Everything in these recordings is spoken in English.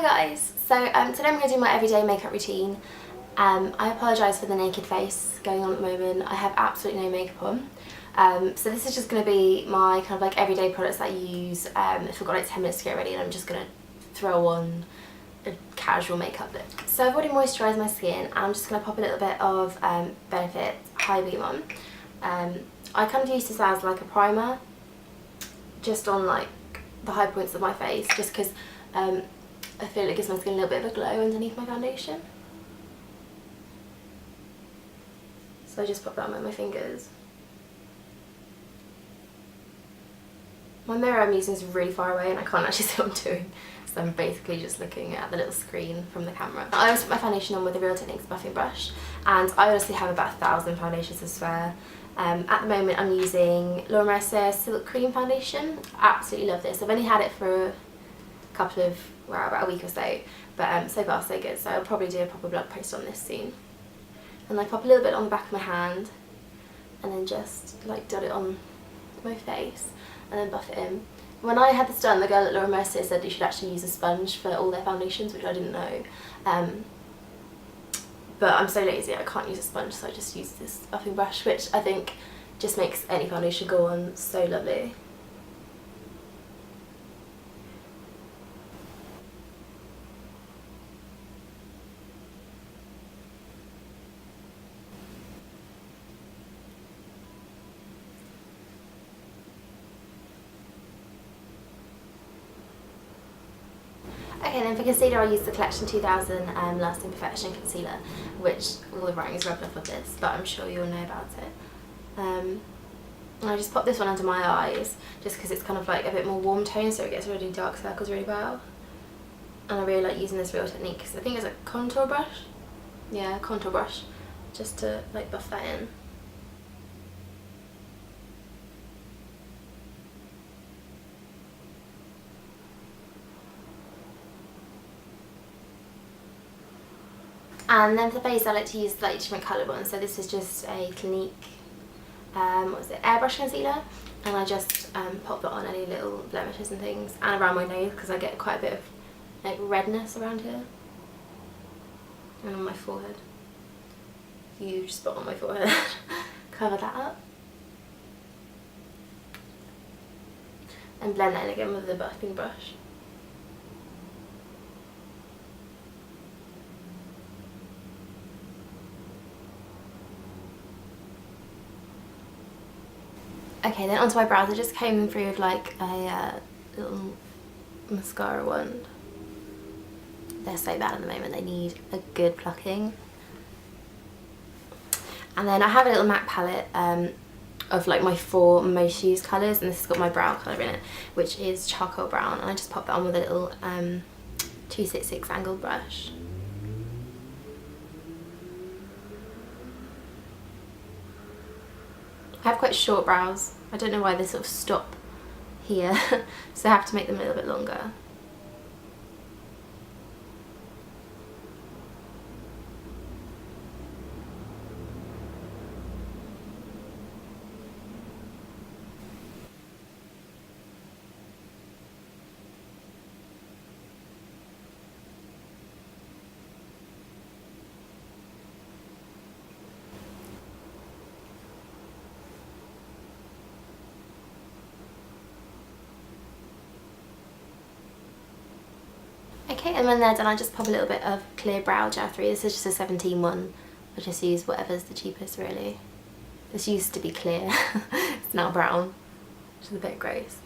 Hi guys, so today I'm going to do my everyday makeup routine. I apologise for the naked face going on at the moment. I have absolutely no makeup on. So this is just going to be my kind of like everyday products that I use if I've got like 10 minutes to get ready and I'm just going to throw on a casual makeup look. So I've already moisturised my skin and I'm just going to pop a little bit of Benefit High Beam on. I kind of use this as like a primer just on like the high points of my face, just because I feel it gives my skin a little bit of a glow underneath my foundation. So I just pop that on with my fingers. My mirror I'm using is really far away and I can't actually see what I'm doing, so I'm basically just looking at the little screen from the camera. I always put my foundation on with a Real Techniques buffing brush, and I honestly have about 1,000 foundations to spare. At the moment I'm using Laura Mercier Silk Cream Foundation. I absolutely love this. I've only had it for a couple of, well, about a week or so, but so far so good, so I'll probably do a proper blog post on this soon. And I pop a little bit on the back of my hand and then just like dot it on my face and then buff it in. When I had this done, the girl at Laura Mercier said you should actually use a sponge for all their foundations, which I didn't know. But I'm so lazy I can't use a sponge, so I just use this buffing brush, which I think just makes any foundation go on so lovely. Okay, then for concealer I use the Collection 2000 Lasting Perfection Concealer, which all the writing is rubbed off of this, but I'm sure you'll know about it. And I just pop this one under my eyes, just because it's kind of like a bit more warm tone, so it gets rid of dark circles really well. And I really like using this Real Techniques, I think it's a contour brush? Yeah, contour brush, just to like buff that in. And then for the base I like to use slightly different coloured ones, so this is just a Clinique, airbrush concealer, and I just pop it on any little blemishes and things, and around my nose because I get quite a bit of like redness around here, and on my forehead, huge spot on my forehead. Cover that up and blend that in again with the buffing brush. Okay, then onto my brows. I just came through with like a little mascara wand. They're so bad at the moment, they need a good plucking. And then I have a little MAC palette of like my 4 most used colours, and this has got my brow colour in it, which is charcoal brown, and I just pop that on with a little 266 angled brush. I have quite short brows. I don't know why they sort of stop here, so I have to make them a little bit longer. Okay, and when they're done I just pop a little bit of clear brow gel through. This is just a 17 one. I just use whatever's the cheapest really. This used to be clear, it's now brown, which is a bit gross.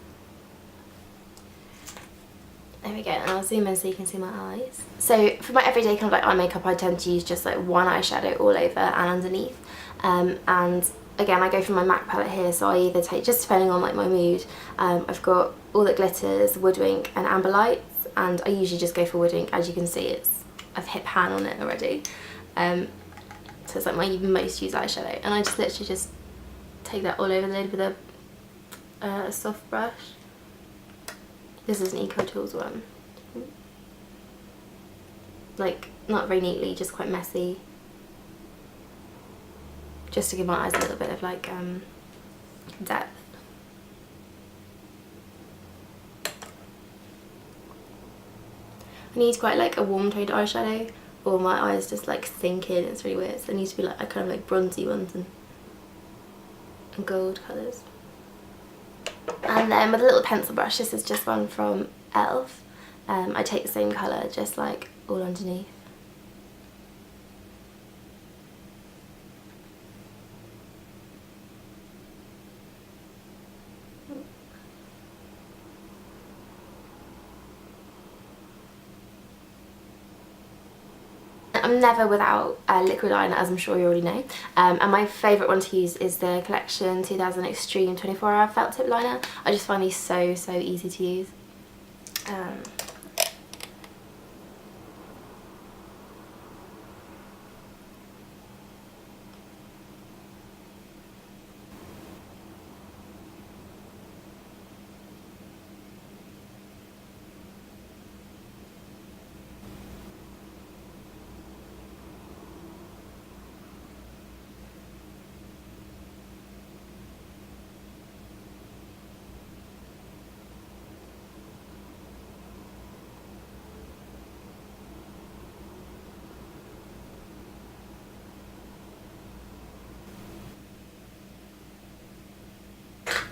There we go, and I'll zoom in so you can see my eyes. So for my everyday kind of like eye makeup I tend to use just like one eyeshadow all over and underneath. And again I go for my MAC palette here, so I either take, just depending on like my mood, I've got All That Glitters, Wood Wink and Amber Lights, and I usually just go for Wood Wink. As you can see, I've hit pan on it already, so it's like my most used eyeshadow, and I just literally just take that all over the lid with a soft brush. This is an Eco Tools one, like not very neatly, just quite messy, just to give my eyes a little bit of like depth. I need quite like a warm toned eyeshadow, or my eyes just like sink in. It's really weird. So they need to be like a kind of like bronzy ones and gold colours. And then with a little pencil brush, this is just one from e.l.f. I take the same colour, just like all underneath. I'm never without a liquid liner, as I'm sure you already know, and my favourite one to use is the Collection 2000 Extreme 24 Hour Felt Tip Liner. I just find these so easy to use.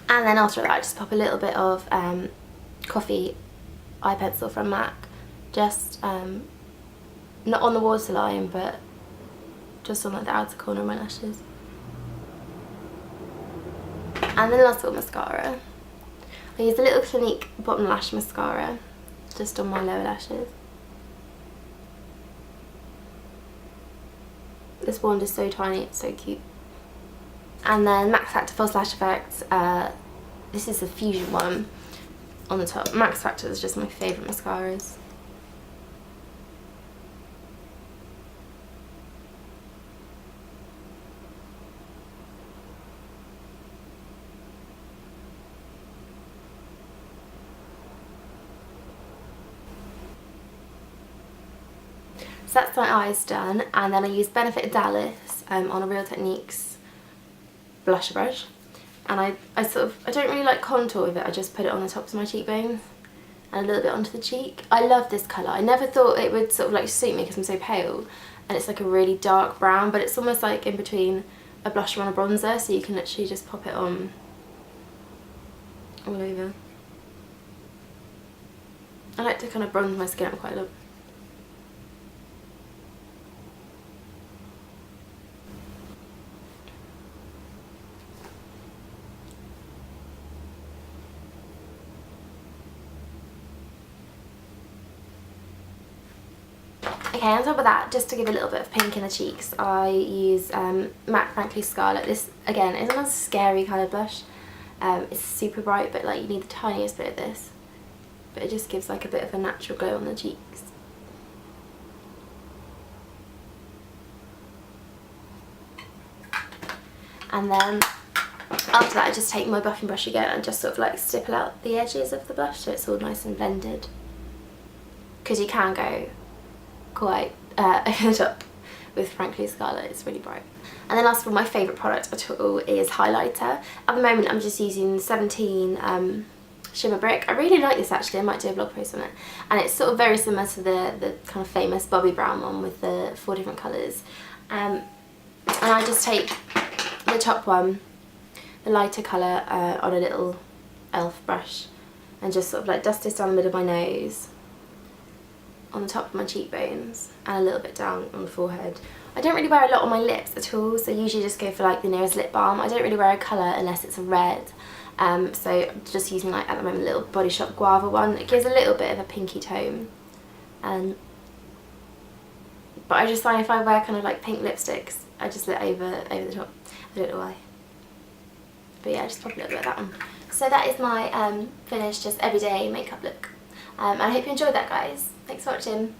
And then after that, I just pop a little bit of Coffee eye pencil from MAC, just not on the waterline, but just on like the outer corner of my lashes. And then last little mascara. I use a little Clinique bottom lash mascara just on my lower lashes. This wand is so tiny, it's so cute. And then Max Factor False Lash Effect. This is the Fusion one on the top. Max Factor is just my favourite mascaras. So that's my eyes done, and then I use Benefit Dallas on a Real Techniques blusher brush, and I don't really like contour with it. I just put it on the tops of my cheekbones and a little bit onto the cheek. I love this colour. I never thought it would sort of like suit me because I'm so pale, and it's like a really dark brown, but it's almost like in between a blusher and a bronzer, so you can literally just pop it on all over. I like to kind of bronze my skin up quite a lot. Okay, on top of that, just to give a little bit of pink in the cheeks, I use MAC Frankly Scarlet. This, again, is another scary coloured blush. It's super bright, but like you need the tiniest bit of this. But it just gives like a bit of a natural glow on the cheeks. And then after that, I just take my buffing brush again and just sort of like stipple out the edges of the blush so it's all nice and blended. Because you can go quite over the top with Frankly Scarlet, it's really bright. And then last of all, my favourite product at all is highlighter. At the moment I'm just using 17 Shimmer Brick. I really like this actually, I might do a blog post on it. And it's sort of very similar to the kind of famous Bobbi Brown one with the 4 different colours. And I just take the top one, the lighter colour, on a little e.l.f. brush and just sort of like dust this down the middle of my nose, on the top of my cheekbones, and a little bit down on the forehead. I don't really wear a lot on my lips at all, so I usually just go for like the nearest lip balm. I don't really wear a colour unless it's a red, so I'm just using like at the moment a little Body Shop Guava one. It gives a little bit of a pinky tone, but I just find if I wear kind of like pink lipsticks, I just lit over the top. I don't know why, but yeah, just pop a little bit of that on. So that is my finished just everyday makeup look. I hope you enjoyed that, guys. Thanks for watching.